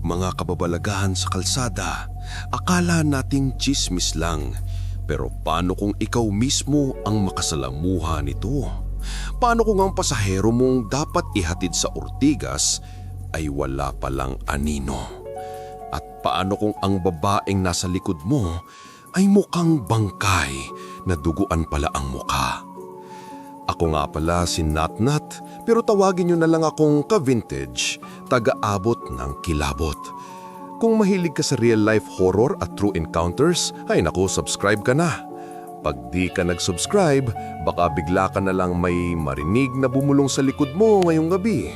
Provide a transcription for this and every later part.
mga kababalagahan sa kalsada, akala nating tsismis lang. Pero paano kung ikaw mismo ang makasalamuha nito? Paano kung ang pasahero mong dapat ihatid sa Ortigas ay wala palang anino? At paano kung ang babaeng nasa likod mo ay mukhang bangkay na duguan pala ang mukha? Ako nga pala si Natnat, pero tawagin niyo na lang akong ka-vintage, taga-abot ng kilabot. Kung mahilig ka sa real-life horror at true encounters, ay naku, subscribe ka na. Pag di ka nag-subscribe, baka bigla ka na lang may marinig na bumulong sa likod mo ngayong gabi.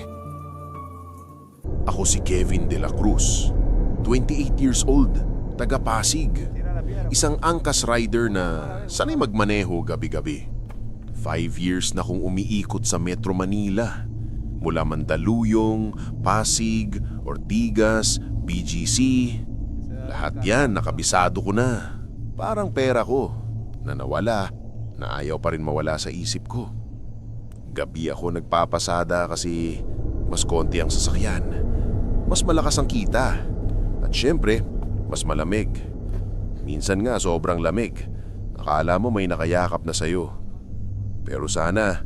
Ako si Kevin de la Cruz, 28 years old, taga Pasig. Isang angkas rider na sanay magmaneho gabi-gabi. 5 years na kong umiikot sa Metro Manila. Mula Mandaluyong, Pasig, Ortigas, BGC. Lahat yan nakabisado ko na. Parang pera ko na nawala, na ayaw pa rin mawala sa isip ko. Gabi ako nagpapasada kasi mas konti ang sasakyan. Mas malakas ang kita. At syempre, mas malamig. Minsan nga sobrang lamig. Akala mo may nakayakap na sayo. Pero sana,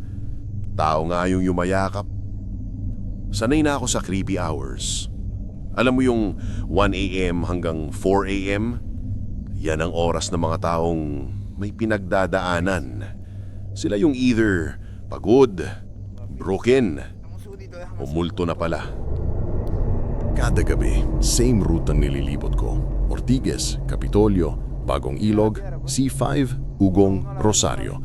tao nga yung yumayakap. Sanay na ako sa creepy hours. Alam mo yung 1 a.m. hanggang 4 a.m.? Yan ang oras ng mga taong may pinagdadaanan. Sila yung either pagod, broken, o multo na pala. Kada gabi, same route ang nililibot ko. Ortigas, Kapitolyo, Bagong Ilog, C5, Ugong, Rosario.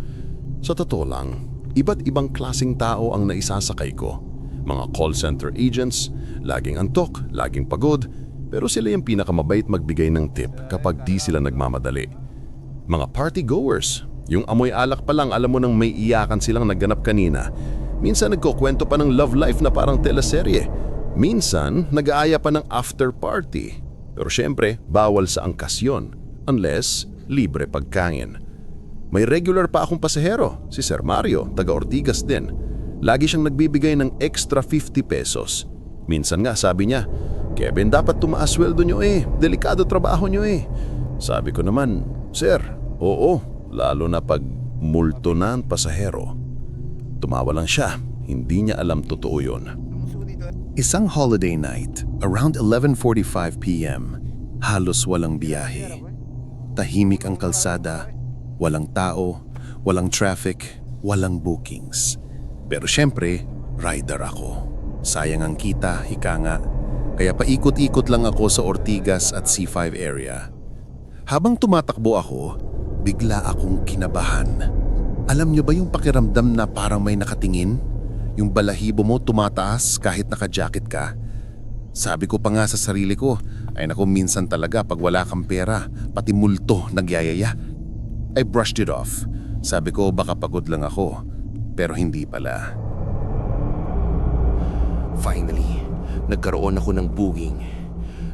Sa totoo lang, iba't ibang klaseng tao ang naisasakay ko. Mga call center agents, laging antok, laging pagod, pero sila yung pinakamabait magbigay ng tip kapag di sila nagmamadali. Mga party goers, yung amoy alak pa lang alam mo nang may iyakan silang nagganap kanina. Minsan nagkukwento pa ng love life na parang teleserye. Minsan nag-aaya pa ng after party. Pero syempre, bawal sa angkas yun, unless libre pagkain. May regular pa akong pasahero, si Sir Mario, taga Ortigas din. Lagi siyang nagbibigay ng extra 50 pesos. Minsan nga sabi niya, "Kevin, dapat tumaas sweldo niyo delikado trabaho niyo Sabi ko naman, "Sir, oo, lalo na pag multo na ang pasahero." Tumawa lang siya, hindi niya alam totoo yun. Isang holiday night, around 11:45 p.m., halos walang biyahe. Tahimik ang kalsada, walang tao, walang traffic, walang bookings. Pero syempre, rider ako. Sayang ang kita, ika nga. Kaya paikot-ikot lang ako sa Ortigas at C5 area. Habang tumatakbo ako, bigla akong kinabahan. Alam niyo ba yung pakiramdam na parang may nakatingin? Yung balahibo mo tumataas kahit naka-jacket ka? Sabi ko pa nga sa sarili ko, ay naku, minsan talaga pag wala kang pera, pati multo nagyayaya. I brushed it off. Sabi ko baka pagod lang ako, pero hindi pala. Finally, nagkaroon ako ng booking.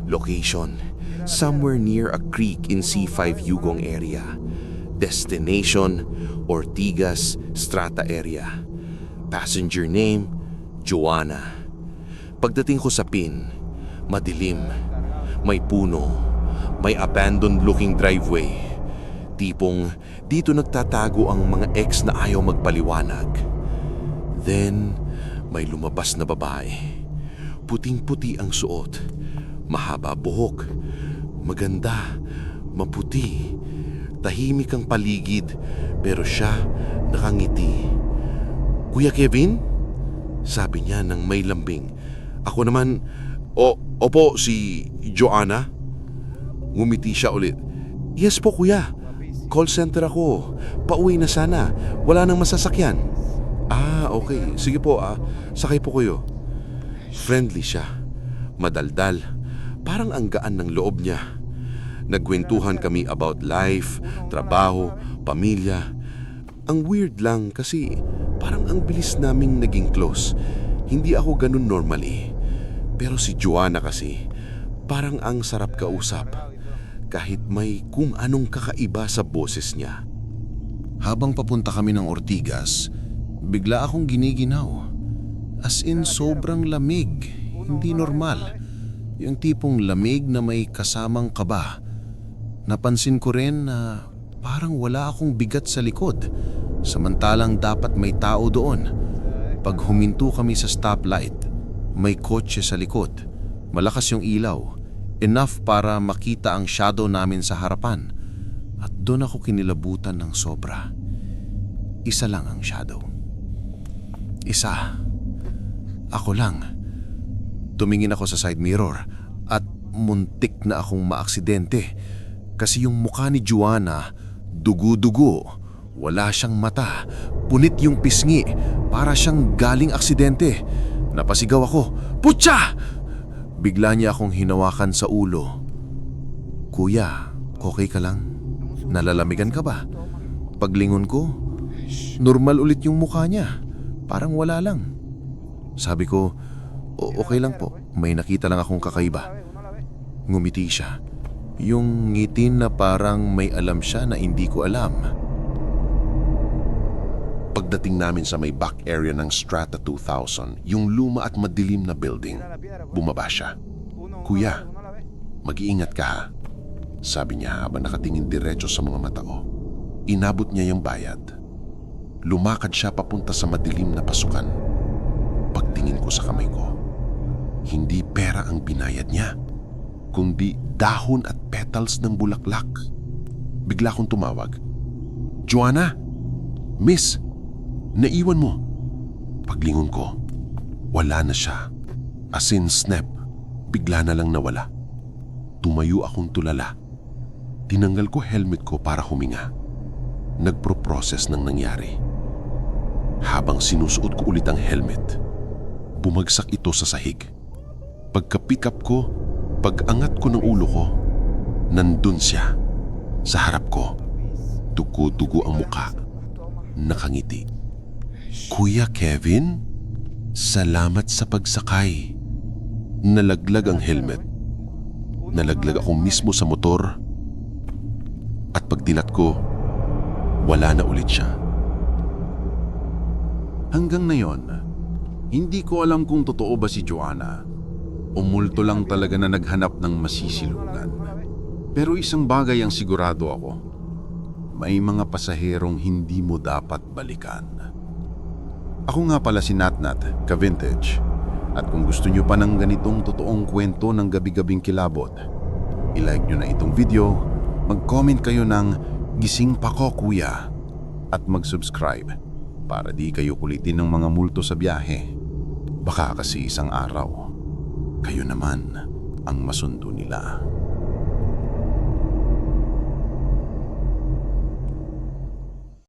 Location, somewhere near a creek in C5 Yugong area. Destination, Ortigas, Strata area. Passenger name, Joanna. Pagdating ko sa PIN, madilim, may puno, may abandoned looking driveway. Tipong dito nagtatago ang mga ex na ayaw magpaliwanag. Then, may lumabas na babae. Puting-puti ang suot, mahaba buhok, maganda, maputi. Tahimik ang paligid, pero siya nakangiti. "Kuya Kevin?" Sabi niya nang may lambing. Ako naman, opo, si Joanna." Ngumiti siya ulit. "Yes po kuya, call center ako. Pauwi na sana, wala nang masasakyan." "Ah, okay. Sige po sakay po kayo." Friendly siya, madaldal, parang ang gaan ng loob niya. Nagkwentuhan kami about life, trabaho, pamilya. Ang weird lang kasi parang ang bilis naming naging close. Hindi ako ganun normally. Pero si Joanna kasi, parang ang sarap kausap. Kahit may kung anong kakaiba sa boses niya. Habang papunta kami ng Ortigas, bigla akong giniginaw. As in sobrang lamig, hindi normal. Yung tipong lamig na may kasamang kaba. Napansin ko rin na parang wala akong bigat sa likod, samantalang dapat may tao doon. Pag huminto kami sa stoplight, may kotse sa likod. Malakas yung ilaw, enough para makita ang shadow namin sa harapan. At doon ako kinilabutan ng sobra. Isa lang ang shadow. Isa. Ako lang. Tumingin ako sa side mirror at muntik na akong maaksidente kasi yung mukha ni Joanna, dugo-dugo, wala siyang mata, punit yung pisngi, para siyang galing aksidente. Napasigaw ako, "Putya!" Bigla niya akong hinawakan sa ulo. "Kuya, okay ka lang? Nalalamigan ka ba?" Paglingon ko, normal ulit yung mukha niya. Parang wala lang. Sabi ko, okay lang po. May nakita lang akong kakaiba." Ngumiti siya. Yung ngitin na parang may alam siya na hindi ko alam. Pagdating namin sa may back area ng Strata 2000, yung luma at madilim na building, bumaba siya. "Kuya, mag-iingat ka ha," sabi niya habang nakatingin diretso sa mga matao. Inabot niya yung bayad. Lumakad siya papunta sa madilim na pasukan. Pagtingin ko sa kamay ko, hindi pera ang binayad niya, kundi dahon at petals ng bulaklak. Bigla akong tumawag, "Joanna! Miss! Naiwan mo!" Paglingon ko, wala na siya. As in snap, bigla na lang nawala. Tumayo akong tulala. Tinanggal ko helmet ko para huminga. Nagpro-process ng nangyari. Habang sinusuot ko ulit ang helmet, bumagsak ito sa sahig. Pagka-pick up ko, pag-angat ko ng ulo ko, nandun siya, sa harap ko. Dugo-dugo ang muka, nakangiti. "Kuya Kevin, salamat sa pagsakay." Nalaglag ang helmet. Nalaglag ako mismo sa motor. At pagdilat ko, wala na ulit siya. Hanggang ngayon, hindi ko alam kung totoo ba si Joanna o multo lang talaga na naghanap ng masisilungan. Pero isang bagay ang sigurado ako. May mga pasaherong hindi mo dapat balikan. Ako nga pala si Natnat, ka-vintage. At kung gusto nyo pa ng ganitong totoong kwento ng gabi-gabing kilabot, i-like nyo na itong video, mag-comment kayo ng "Gising pa ko, kuya", at mag-subscribe para di kayo kulitin ng mga multo sa biyahe. Baka kasi isang araw, kayo naman ang masundo nila.